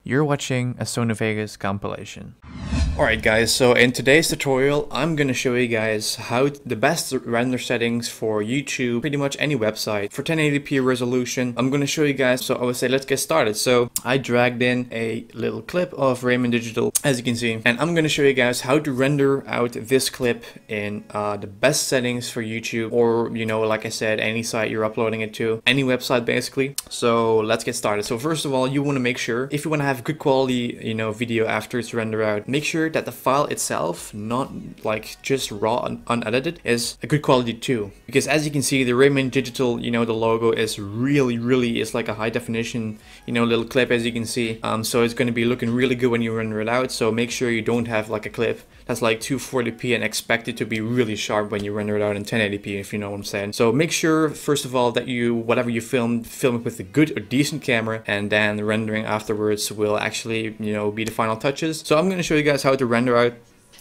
You're watching a Sony Vegas compilation. Alright guys, so in today's tutorial, I'm gonna show you guys how the best render settings for YouTube, pretty much any website, for 1080p resolution. I'm gonna show you guys, so I would say let's get started. So I dragged in a little clip of RaminDigital, as you can see, and I'm gonna show you guys how to render out this clip in the best settings for YouTube, or like I said, any site you're uploading it to, any website basically. So let's get started. So first of all, you want to make sure, if you want to have good quality video after it's rendered out, make sure that the file itself, not like just raw and unedited, is a good quality too. Because as you can see, the RaminDigital, the logo is really is like a high definition, little clip, as you can see. So it's going to be looking really good when you render it out. So make sure you don't have like a clip that's like 240p and expect it to be really sharp when you render it out in 1080p, if you know what I'm saying. So make sure first of all that whatever you film it with a good or decent camera, and then the rendering afterwards will actually be the final touches. So I'm going to show you guys how to render out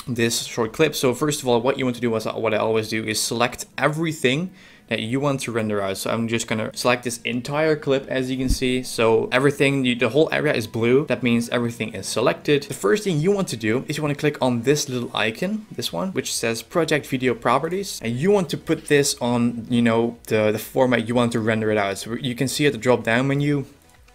this short clip. So first of all, what you want to do, what I always do, is select everything that you want to render out. So I'm just gonna select this entire clip, as you can see. So everything, the whole area is blue. That means everything is selected. The first thing you want to do is you want to click on this little icon, this one, which says Project Video Properties, and you want to put this on, the format you want to render it out. So you can see at the drop down menu,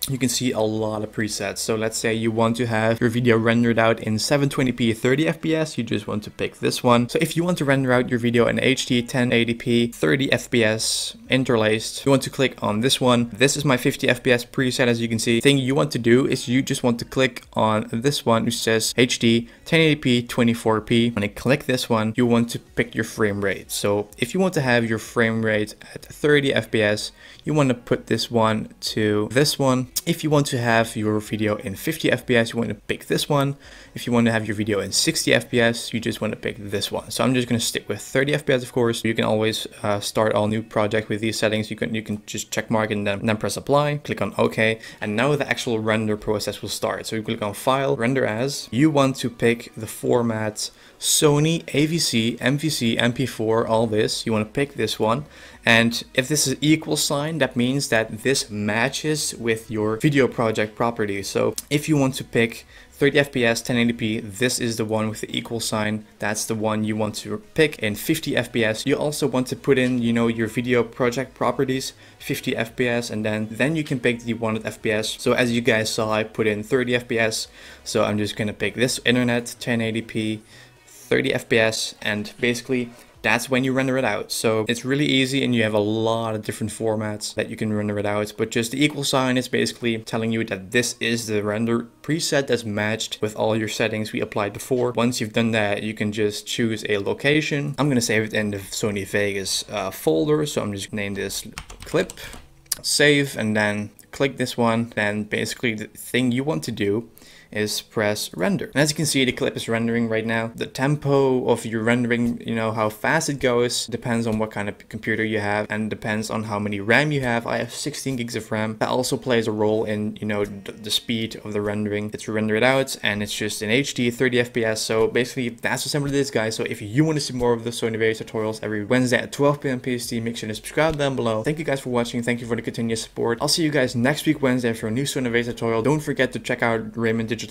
you can see a lot of presets. So let's say you want to have your video rendered out in 720p 30 fps, you just want to pick this one. So if you want to render out your video in HD 1080p 30 fps interlaced, you want to click on this one. This is my 50 fps preset, as you can see. The thing you want to do is you just want to click on this one which says HD 1080p 24p. When I click this one, you want to pick your frame rate. So if you want to have your frame rate at 30 fps, you want to put this one to this one. If you want to have your video in 50 fps, you want to pick this one. If you want to have your video in 60 fps, you just want to pick this one. So I'm just going to stick with 30 fps, of course. You can always start all new project with these settings. You can just check mark and then press apply, click on OK, and now the actual render process will start. So you click on File, Render As. You want to pick the format Sony, AVC, MVC, MP4, all this. You want to pick this one. And if this is equal sign, that means that this matches with your video project property. So if you want to pick 30 fps 1080p, this is the one with the equal sign. That's the one you want to pick. In 50 fps, you also want to put in your video project properties, 50 fps, and then you can pick the wanted fps. So as you guys saw, I put in 30 fps, so I'm just gonna pick this internet 1080p 30 fps, and basically that's when you render it out. So it's really easy, and you have a lot of different formats that you can render it out. But just the equal sign is basically telling you that this is the render preset that's matched with all your settings we applied before. Once you've done that, you can just choose a location. I'm gonna save it in the Sony Vegas folder. So I'm just gonna name this clip, save, and then click this one. Then basically the thing you want to do is press render. And as you can see, the clip is rendering right now. The tempo of your rendering, how fast it goes, depends on what kind of computer you have, and depends on how many RAM you have. I have 16 gigs of RAM. That also plays a role in, the speed of the rendering. It's rendered out, and it's just in HD 30 fps. So basically that's how simple it is, guys. So if you want to see more of the Sony Vegas tutorials every Wednesday at 12 p.m. PST, make sure to subscribe down below. Thank you guys for watching. Thank you for the continuous support. I'll see you guys next week Wednesday for a new Sony Vegas tutorial. Don't forget to check out RaminDigital.com,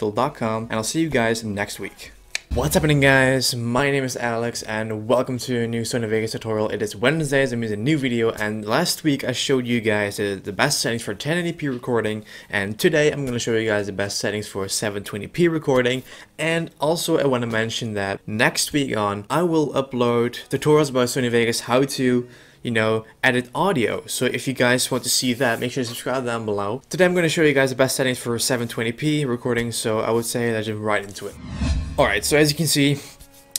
and I'll see you guys next week. What's happening, guys? My name is Alex, and welcome to a new Sony Vegas tutorial. It is Wednesday, so it means a new video, and last week I showed you guys the best settings for 1080p recording, and today I'm going to show you guys the best settings for 720p recording. And also I want to mention that next week on, I will upload tutorials about Sony Vegas, how to edit audio. So if you guys want to see that, make sure to subscribe down below. Today I'm going to show you guys the best settings for 720p recording, so I would say let's jump right into it. Alright, so as you can see,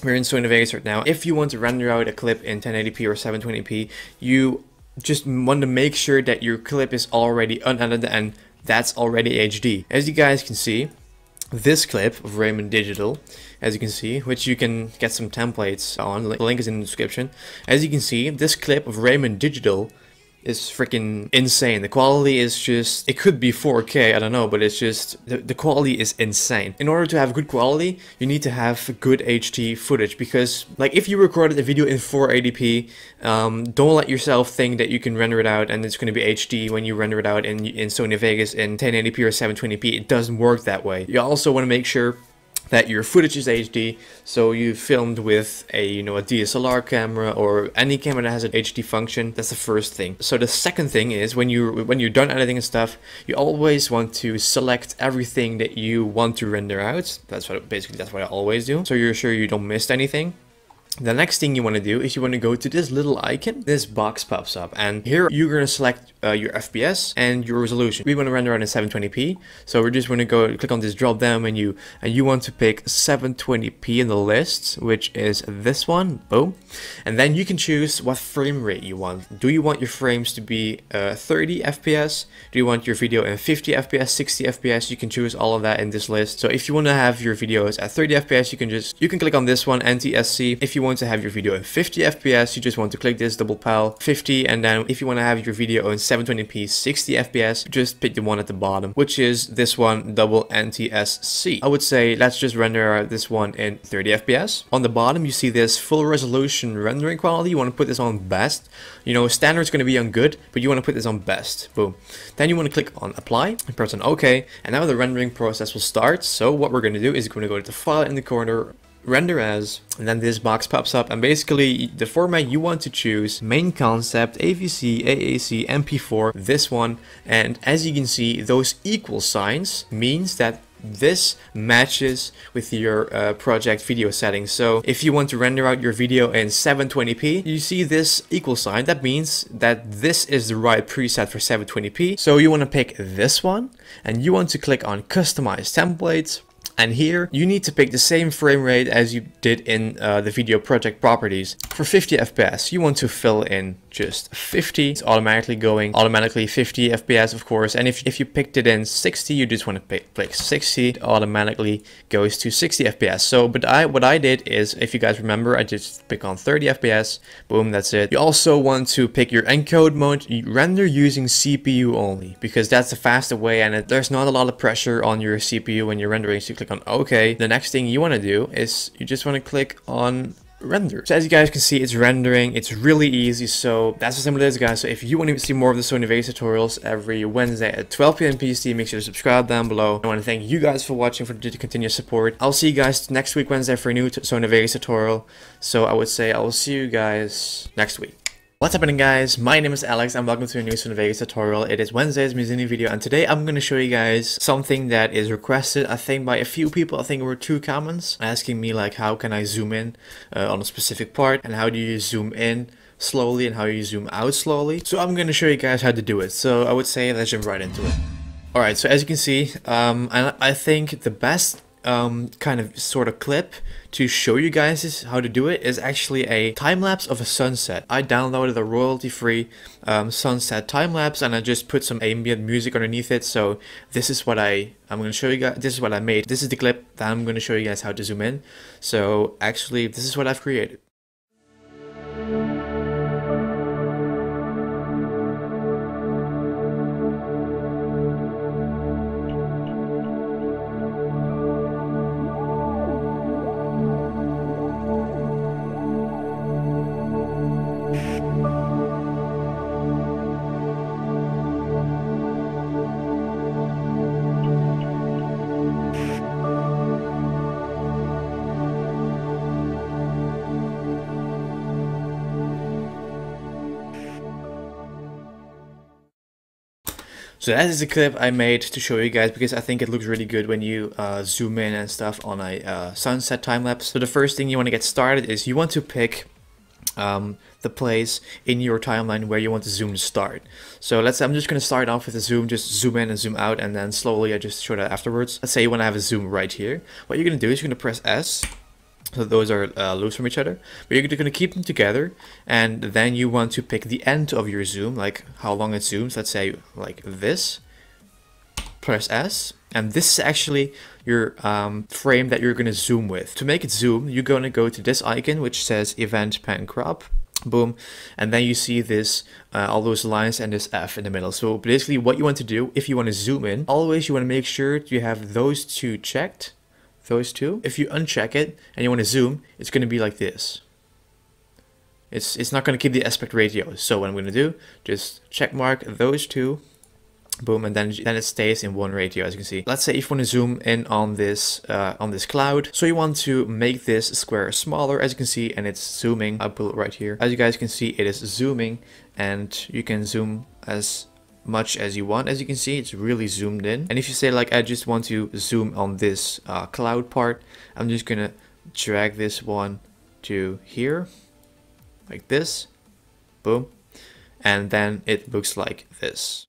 we're in Sony Vegas right now. If you want to render out a clip in 1080p or 720p, you just want to make sure that your clip is already unedited and that's already HD. As you guys can see, this clip of RaminDigital, as you can see, which you can get some templates on, the link is in the description. As you can see, this clip of RaminDigital is freaking insane. The quality is just, it could be 4K, I don't know, but it's just, the quality is insane. In order to have good quality, you need to have good HD footage, because like if you recorded a video in 480p, don't let yourself think that you can render it out and it's going to be HD when you render it out in Sony Vegas in 1080p or 720p. It doesn't work that way. You also want to make sure that your footage is HD, so you filmed with a a DSLR camera or any camera that has an HD function. That's the first thing. So the second thing is when you're done editing and stuff, you always want to select everything that you want to render out. That's what I always do, so you're sure you don't miss anything. The next thing you want to do is you want to go to this little icon. This box pops up, and here you're going to select your FPS and your resolution. We want to render out in 720p, so we're just going to go click on this drop down menu, and you want to pick 720p in the list, which is this one. Boom. And then you can choose what frame rate you want. Do you want your frames to be 30 FPS? Do you want your video in 50 FPS, 60 FPS? You can choose all of that in this list. So if you want to have your videos at 30 FPS, you can click on this one, NTSC. If you want to have your video in 50 FPS, you just want to click this double pal 50, and then if you want to have your video in 720p 60 FPS, just pick the one at the bottom, which is this one, double NTSC. I would say let's just render this one in 30 FPS. On the bottom you see this full resolution rendering quality. You want to put this on best. Standard is going to be on good, but you want to put this on best. Boom. Then you want to click on apply and press on OK, and now the rendering process will start. So what we're going to do is we're going to go to the file in the corner, render as, and then this box pops up, and basically the format you want to choose: main concept, AVC, AAC, MP4, this one. And as you can see, those equal signs means that this matches with your project video settings. So if you want to render out your video in 720p, you see this equal sign. That means that this is the right preset for 720p. So you want to pick this one, and you want to click on customize templates. And here you need to pick the same frame rate as you did in the video project properties. For 50 FPS, you want to fill in just 50. It's automatically 50 FPS, of course. And if you picked it in 60, you just want to click 60. It automatically goes to 60 FPS. So, but what I did is, if you guys remember, I just pick on 30 FPS. Boom, that's it. You also want to pick your encode mode. You render using CPU only, because that's the faster way, and there's not a lot of pressure on your CPU when you're rendering. So you click on OK. The next thing you want to do is you just want to click on render. So as you guys can see, it's rendering. It's really easy. So that's what simple it is, guys. So if you want to see more of the Sony Vegas tutorials every Wednesday at 12 p.m. PST, make sure to subscribe down below. I want to thank you guys for watching, for the continued support. I'll see you guys next week Wednesday for a new Sony Vegas tutorial. So I would say I will see you guys next week. What's happening, guys? My name is Alex and welcome to a new Sony Vegas tutorial. It is Wednesday's new video, and today I'm going to show you guys something that is requested, I think, by a few people. I think there were 2 comments asking me like, how can I zoom in on a specific part, and how do you zoom in slowly and how you zoom out slowly. So I'm going to show you guys how to do it. So I would say let's jump right into it. Alright, so as you can see, I think the best kind of sort of clip to show you guys how to do it is actually a time-lapse of a sunset. I downloaded a royalty-free sunset time-lapse, and I just put some ambient music underneath it. So this is what I'm going to show you guys. This is what I made. This is the clip that I'm going to show you guys how to zoom in. So actually this is what I've created. So that is a clip I made to show you guys, because I think it looks really good when you zoom in and stuff on a sunset time lapse. So the first thing you want to get started is you want to pick the place in your timeline where you want the zoom to start. So I'm just going to start off with a zoom, just zoom in and zoom out, and then slowly I just show that afterwards. Let's say you want to have a zoom right here. What you're going to do is you're going to press S. So those are loose from each other, but you're going to keep them together, and then you want to pick the end of your zoom, like how long it zooms. Let's say like this. Press S, and this is actually your frame that you're going to zoom with. To make it zoom, you're going to go to this icon which says Event Pan Crop, Boom. And then you see this, all those lines and this F in the middle. So basically what you want to do, if you want to zoom in, always you want to make sure you have those two checked, those two. If you uncheck it and you want to zoom, it's going to be like this. It's not going to keep the aspect ratio. So what I'm going to do, just check mark those two. Boom, and then it stays in one ratio, as you can see. Let's say if you want to zoom in on this cloud, so you want to make this square smaller, as you can see, and it's zooming. I'll put it right here. As you guys can see, it is zooming, and you can zoom as much as you want. As you can see, it's really zoomed in. And if you say like, I just want to zoom on this cloud part, I'm just gonna drag this one to here, like this. Boom, and then it looks like this.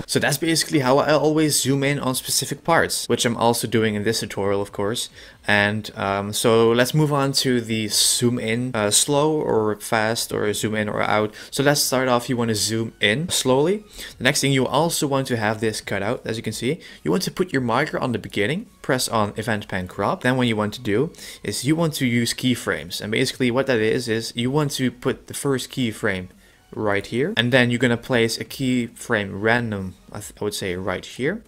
So that's basically how I always zoom in on specific parts, which I'm also doing in this tutorial, of course. And so let's move on to the zoom in slow or fast, or zoom in or out. So let's start off, you want to zoom in slowly. The next thing, you also want to have this cut out, as you can see. You want to put your marker on the beginning, press on event pen crop. Then what you want to do is you want to use keyframes. And basically what that is you want to put the first keyframe right here, and then you're gonna place a keyframe random, I would say right here,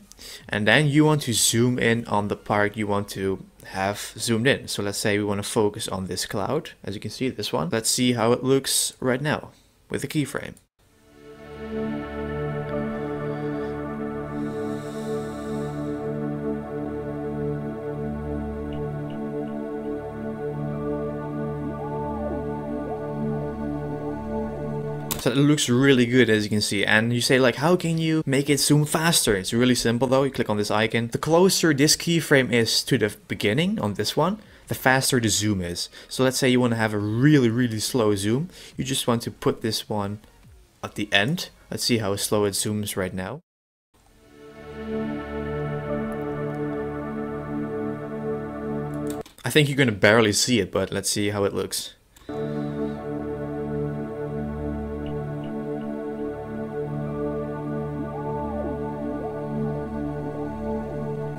and then you want to zoom in on the part you want to have zoomed in. So let's say we want to focus on this cloud, as you can see, this one. Let's see how it looks right now with the keyframe. So it looks really good, as you can see. And you say like, how can you make it zoom faster? It's really simple though. You click on this icon. The closer this keyframe is to the beginning on this one, the faster the zoom is. So let's say you want to have a really slow zoom. You just want to put this one at the end. Let's see how slow it zooms right now. I think you're gonna barely see it, but let's see how it looks.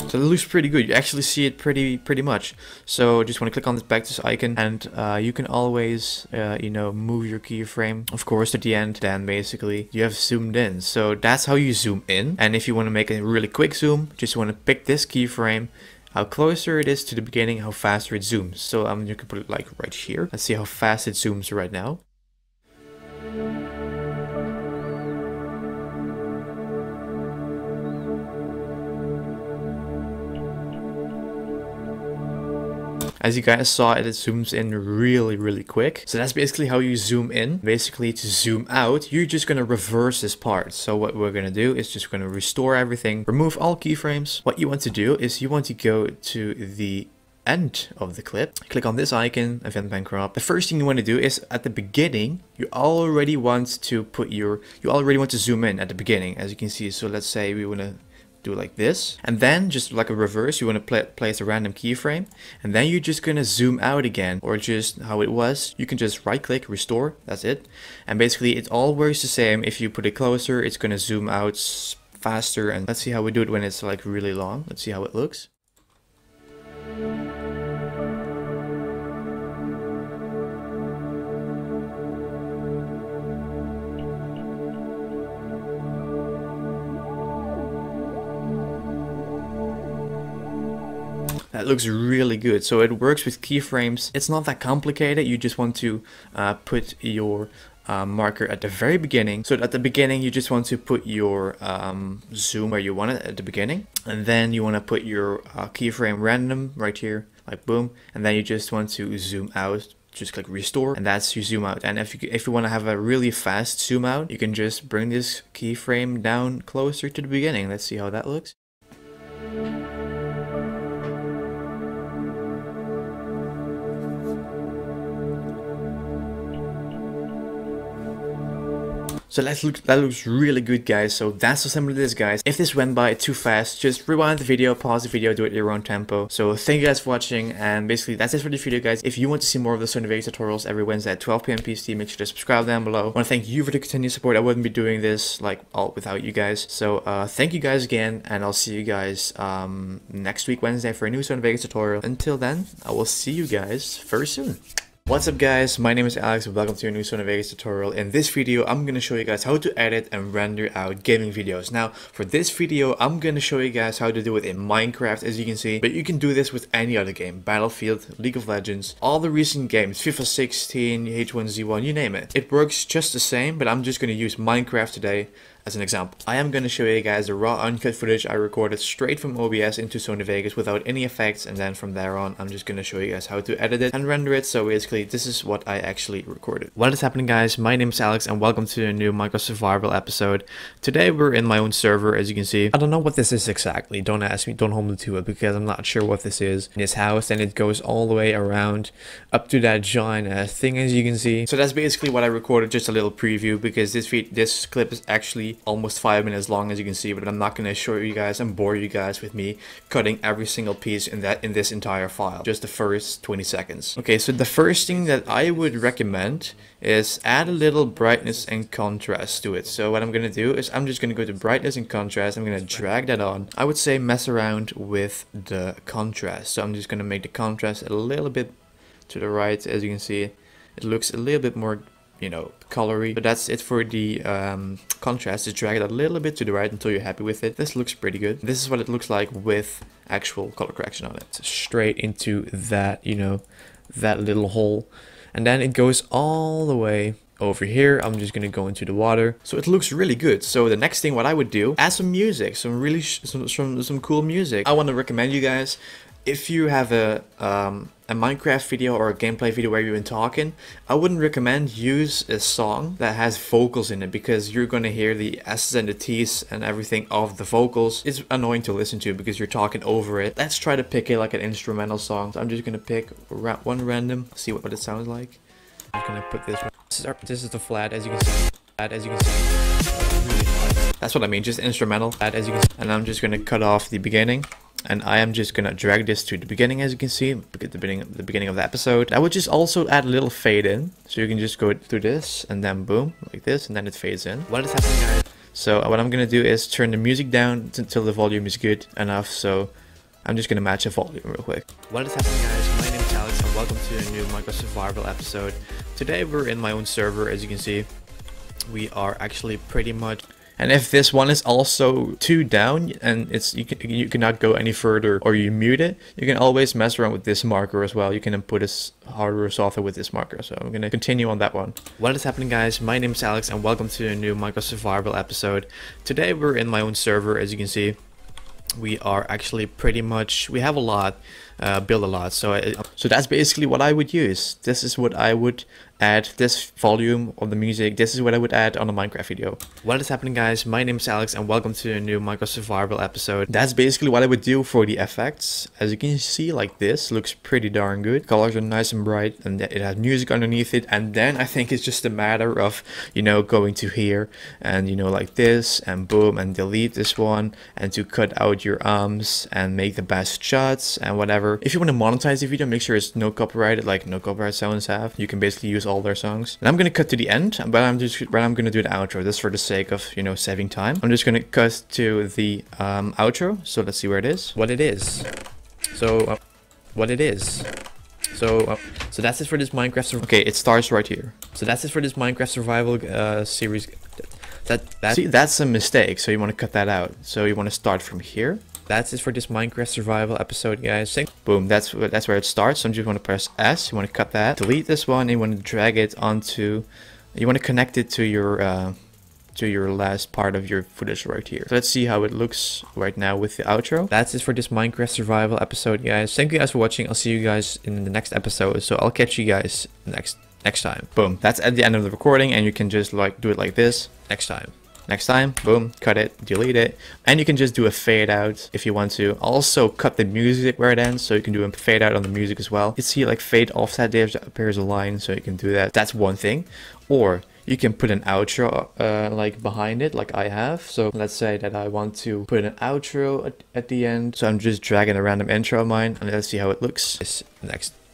So it looks pretty good. You actually see it pretty much. So just want to click on this this icon, and you can always you know, move your keyframe, of course, to the end. Then basically you have zoomed in. So that's how you zoom in. And if you want to make a really quick zoom, just want to pick this keyframe, how closer it is to the beginning, how faster it zooms. So you can put it like right here. Let's see how fast it zooms right now. As you guys saw, it zooms in really quick. So that's basically how you zoom in. Basically, to zoom out, you're just going to reverse this part. So what we're going to do is just going to restore everything, remove all keyframes. What you want to do is you want to go to the end of the clip, click on this icon, event pen crop. The first thing you want to do is at the beginning, you already want to zoom in at the beginning, as you can see. So let's say we want to do like this, and then just like a reverse, you want to place a random keyframe, and then you're just gonna zoom out again, or just how it was. You can just right click, restore, that's it. And basically it all works the same. If you put it closer, it's gonna zoom out faster. And let's see how we do it when it's like really long. Let's see how it looks. That looks really good. So it works with keyframes. It's not that complicated. You just want to put your marker at the very beginning. So at the beginning, you just want to put your zoom where you want it at the beginning. And then you want to put your keyframe random right here, like boom. And then you just want to zoom out. Just click restore, and that's you zoom out. And if you want to have a really fast zoom out, you can just bring this keyframe down closer to the beginning. Let's see how that looks. So that looks really good, guys. So that's how simple it is, guys. If this went by too fast, just rewind the video, pause the video, do it at your own tempo. So thank you guys for watching, and basically that's it for this video, guys. If you want to see more of the Sony Vegas tutorials every Wednesday at 12 p.m. PST, make sure to subscribe down below. I want to thank you for the continued support. I wouldn't be doing this like all without you guys. So thank you guys again, and I'll see you guys next week Wednesday for a new Sony Vegas tutorial. Until then, I will see you guys very soon. What's up, guys? My name is Alex and welcome to a new Sony Vegas tutorial. In this video, I'm going to show you guys how to edit and render out gaming videos. Now, for this video, I'm going to show you guys how to do it in Minecraft, as you can see, but you can do this with any other game: Battlefield, League of Legends, all the recent games, FIFA 16, H1Z1, you name it. It works just the same, but I'm just going to use Minecraft today as an example. I am going to show you guys the raw uncut footage I recorded straight from OBS into Sony Vegas without any effects, and then from there on I'm just going to show you guys how to edit it and render it. So basically this is what I actually recorded. What is happening, guys? My name is Alex and welcome to a new Minecraft survival episode. Today we're in my own server, as you can see. I don't know what this is exactly, don't ask me, don't hold me to it, because I'm not sure what this is. In this house, and it goes all the way around up to that giant thing, as you can see. So that's basically what I recorded, just a little preview, because this clip is actually almost 5 minutes long, as you can see, but I'm not going to show you guys and bore you guys with me cutting every single piece in this entire file, just the first 20 seconds. Okay, so the first thing that I would recommend is add a little brightness and contrast to it. So what I'm going to do is I'm just going to go to brightness and contrast. I'm going to drag that on. I would say mess around with the contrast. So I'm just going to make the contrast a little bit to the right. As you can see, it looks a little bit more, you know, colory. But that's it for the contrast. Just drag it a little bit to the right until you're happy with it. This looks pretty good. This is what it looks like with actual color correction on it. So straight into that, you know, that little hole, and then it goes all the way over here. I'm just gonna go into the water, so it looks really good. So the next thing, what I would do, add some music, some really some cool music. I want to recommend you guys, if you have a Minecraft video or a gameplay video where you've been talking, I wouldn't recommend use a song that has vocals in it, because you're going to hear the S's and the T's and everything of the vocals. It's annoying to listen to because you're talking over it. Let's try to pick it like an instrumental song. So I'm just going to pick one random, see what it sounds like. I'm going to put this one. This is the flat, as you can see. That's what I mean, just instrumental, as you can see. And I'm just going to cut off the beginning. And I am just gonna drag this to the beginning, as you can see, at the beginning of the episode. I would just also add a little fade in, so you can just go through this and then boom, like this, and then it fades in. What is happening, guys? So what I'm gonna do is turn the music down until the volume is good enough. So I'm just gonna match the volume real quick. What is happening, guys? My name is Alex and welcome to a new Minecraft survival episode. Today we're in my own server, as you can see. We are actually pretty much. And if this one is also too down and you cannot go any further, or you mute it, you can always mess around with this marker as well. You can input this harder or softer with this marker. So I'm gonna continue on that one. What is happening, guys? My name is Alex and welcome to a new Minecraft survival episode. Today we're in my own server, as you can see. We are actually pretty much, we have a lot, build a lot. So that's basically what I would use. This is what I would add, this volume of the music. This is what I would add on a Minecraft video. What is happening, guys? My name is Alex and welcome to a new Minecraft survival episode. That's basically what I would do for the effects. As you can see, like this looks pretty darn good. Colors are nice and bright, and it has music underneath it. And then I think it's just a matter of, you know, going to here and, you know, like this, and boom, and delete this one, and to cut out your arms and make the best shots and whatever. If you want to monetize the video, make sure it's no copyrighted, like no copyright sounds have. You can basically use all their songs. And I'm gonna cut to the end, but I'm gonna do the outro, just for the sake of, you know, saving time. I'm just gonna cut to the outro. So let's see where it is. What it is. So that's it for this Minecraft. Okay, it starts right here. So that's it for this Minecraft survival series. See, that's a mistake. So you want to cut that out. So you want to start from here. That's it for this Minecraft survival episode, guys. Boom, that's where it starts. So you just want to press S, you want to cut that, delete this one, and you want to drag it onto, you want to connect it to your last part of your footage right here. So let's see how it looks right now with the outro. That's it for this Minecraft survival episode, guys. Thank you guys for watching. I'll see you guys in the next episode. So I'll catch you guys next time. Boom, that's at the end of the recording, and you can just like do it like this. Next time, boom, cut it, delete it, and you can just do a fade out if you want to. Also cut the music where it ends, so you can do a fade out on the music as well. You see like fade offset, there appears a line, so you can do that. That's one thing. Or you can put an outro like behind it, like I have. So let's say that I want to put an outro at the end. So I'm just dragging a random intro of mine, and let's see how it looks.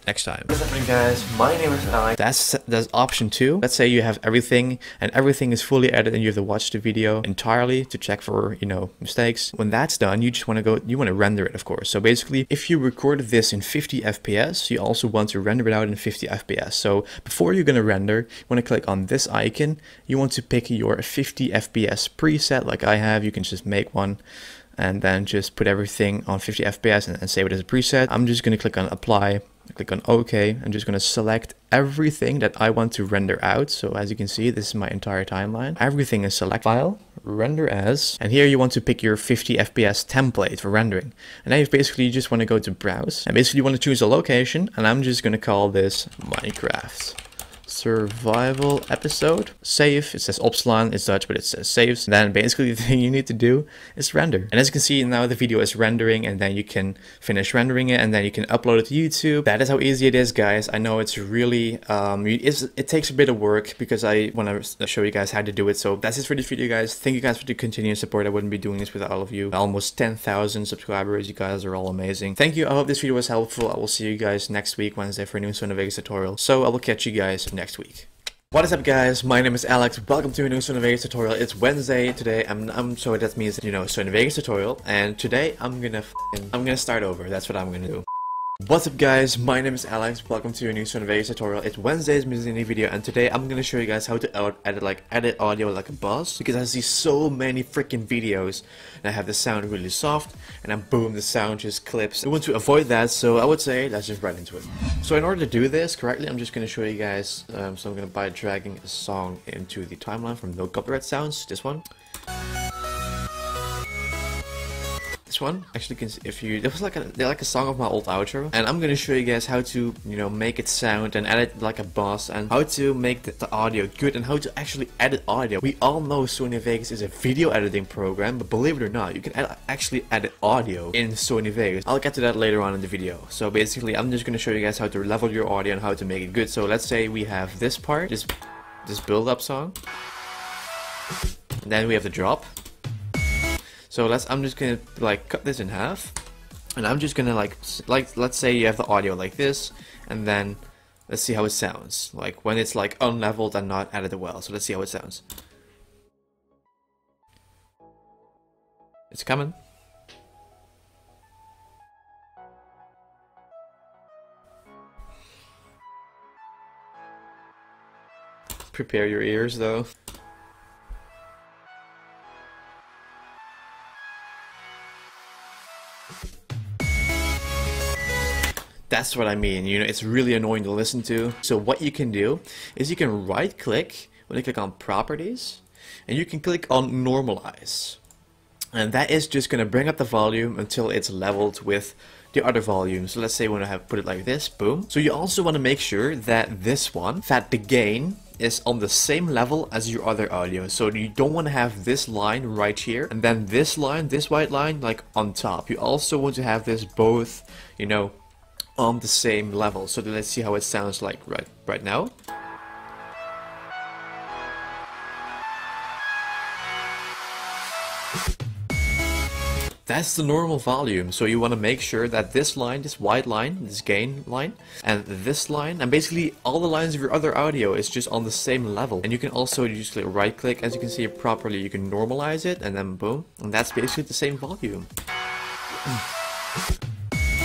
Next time. What's happening, guys? My name is Alex. That's option 2. Let's say you have everything and everything is fully edited and you have to watch the video entirely to check for, you know, mistakes. When that's done, you just want to render it, of course. So basically, if you recorded this in 50 FPS, you also want to render it out in 50 FPS. So before you're going to render, you want to click on this icon. You want to pick your 50 FPS preset like I have. You can just make one and then just put everything on 50 FPS and save it as a preset. I'm just going to click on apply. Click on OK. I'm just going to select everything that I want to render out. So as you can see, this is my entire timeline. Everything is select file, render as, and here you want to pick your 50 FPS template for rendering. And now you just want to go to browse, and basically you want to choose a location, and I'm just going to call this Minecraft survival episode. Save. It says Opslaan, it's Dutch, but it says saves. Then basically the thing you need to do is render. And as you can see now, the video is rendering, and then you can finish rendering it, and then you can upload it to YouTube. That is how easy it is, guys. I know it's really it takes a bit of work because I want to show you guys how to do it. So that's it for this video, guys. Thank you guys for the continued support. I wouldn't be doing this without all of you. Almost 10,000 subscribers. You guys are all amazing. Thank you. I hope this video was helpful. I will see you guys next week, Wednesday, for a new Sony Vegas tutorial. So I will catch you guys next week. What is up, guys? My name is Alex. Welcome to a new Sony Vegas tutorial. It's Wednesday today. So that means, you know, Sony Vegas tutorial. And today I'm gonna start over. That's what I'm gonna do. What's up, guys? My name is Alex. Welcome to a new Sony Vegas tutorial. It's Wednesday's mini video, and today I'm gonna show you guys how to edit audio like a boss, because I see so many freaking videos and I have the sound really soft and then boom, the sound just clips. I want to avoid that, so I would say let's just right into it. So in order to do this correctly, I'm just gonna show you guys. So I'm gonna by dragging a song into the timeline from No Copyright Sounds. This one. This one actually can, it was like a song of my old outro, and I'm gonna show you guys how to, you know, make it sound and edit like a boss, and how to make the audio good, and how to actually edit audio. We all know Sony Vegas is a video editing program, but believe it or not, you can actually edit audio in Sony Vegas. I'll get to that later on in the video. So basically, I'm just gonna show you guys how to level your audio and how to make it good. So let's say we have this part, this build-up song, and then we have the drop. So I'm just gonna like cut this in half, and I'm just gonna like let's say you have the audio like this, and then let's see how it sounds like when it's like unleveled and not edited well. So let's see how it sounds. It's coming. Prepare your ears though. That's what I mean, you know, it's really annoying to listen to. So what you can do is you can right click when you click on properties, and you can click on normalize. And that is just gonna bring up the volume until it's leveled with the other volume. So let's say we want to put it like this, boom. So you also want to make sure that that the gain is on the same level as your other audio. So you don't want to have this line right here and then this line, this white line, like on top. You also want to have this both, you know, on the same level. So let's see how it sounds like right now. That's the normal volume. So you want to make sure that this line, this white line, this gain line, and this line, and basically all the lines of your other audio is just on the same level. And you can also just right click, as you can see it properly, you can normalize it, and then boom, and that's basically the same volume.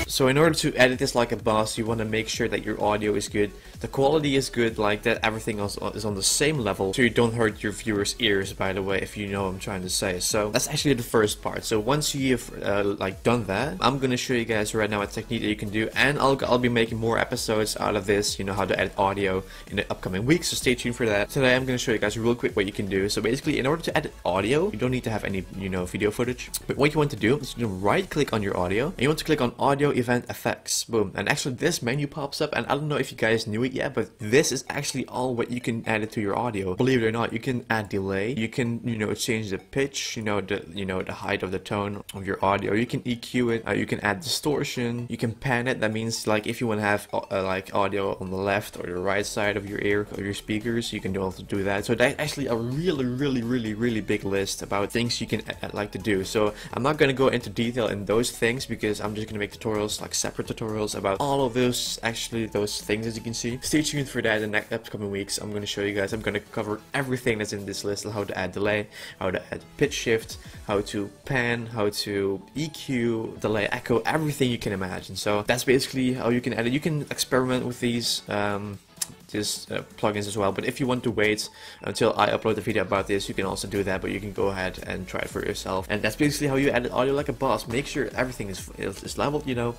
So in order to edit this like a boss, you want to make sure that your audio is good, the quality is good, like that everything else is on the same level, so you don't hurt your viewers' ears, by the way, if you know what I'm trying to say. So that's actually the first part. So once you've like done that, I'm gonna show you guys right now a technique that you can do, and I'll be making more episodes out of this, you know, how to edit audio in the upcoming weeks, so stay tuned for that. Today I'm gonna show you guys real quick what you can do. So basically, in order to edit audio, you don't need to have any, you know, video footage, but what you want to do is you right click on your audio, and you want to click on audio event effects. Boom. And actually this menu pops up, and I don't know if you guys knew it yet, but this is actually all what you can add it to your audio. Believe it or not, you can add delay, you can, you know, change the pitch, the height of the tone of your audio, you can EQ it, you can add distortion, you can pan it. That means like if you want to have like audio on the left or the right side of your ear or your speakers, you can also do that. So that's actually a really big list about things you can like to do. So I'm not going to go into detail in those things because I'm just going to make tutorials, like separate tutorials about all of those, actually those things, as you can see. Stay tuned for that in the next upcoming weeks. I'm going to show you guys, I'm going to cover everything that's in this list, how to add delay, how to add pitch shift, how to pan, how to EQ, delay, echo, everything you can imagine. So that's basically how you can add it. You can experiment with these plugins as well, but if you want to wait until I upload the video about this, you can also do that, but you can go ahead and try it for yourself. And that's basically how you edit audio like a boss. Make sure everything is leveled, you know,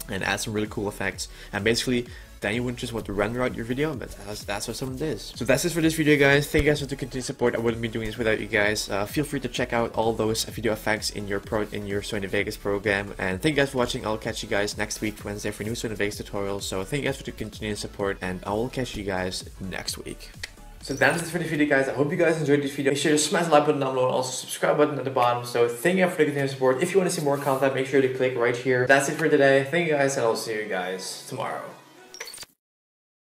and add some really cool effects, and basically then you wouldn't just want to render out your video, but that's what some of it is. So that's it for this video, guys. Thank you guys for the continued support. I wouldn't be doing this without you guys. Feel free to check out all those video effects in your Sony Vegas program. And thank you guys for watching. I'll catch you guys next week, Wednesday, for new Sony Vegas tutorials. So thank you guys for the continued support, and I will catch you guys next week. So that's it for the video, guys. I hope you guys enjoyed this video. Make sure to smash the like button down below and also subscribe button at the bottom. So thank you for the continued support. If you want to see more content, make sure to click right here. That's it for today. Thank you guys, and I'll see you guys tomorrow.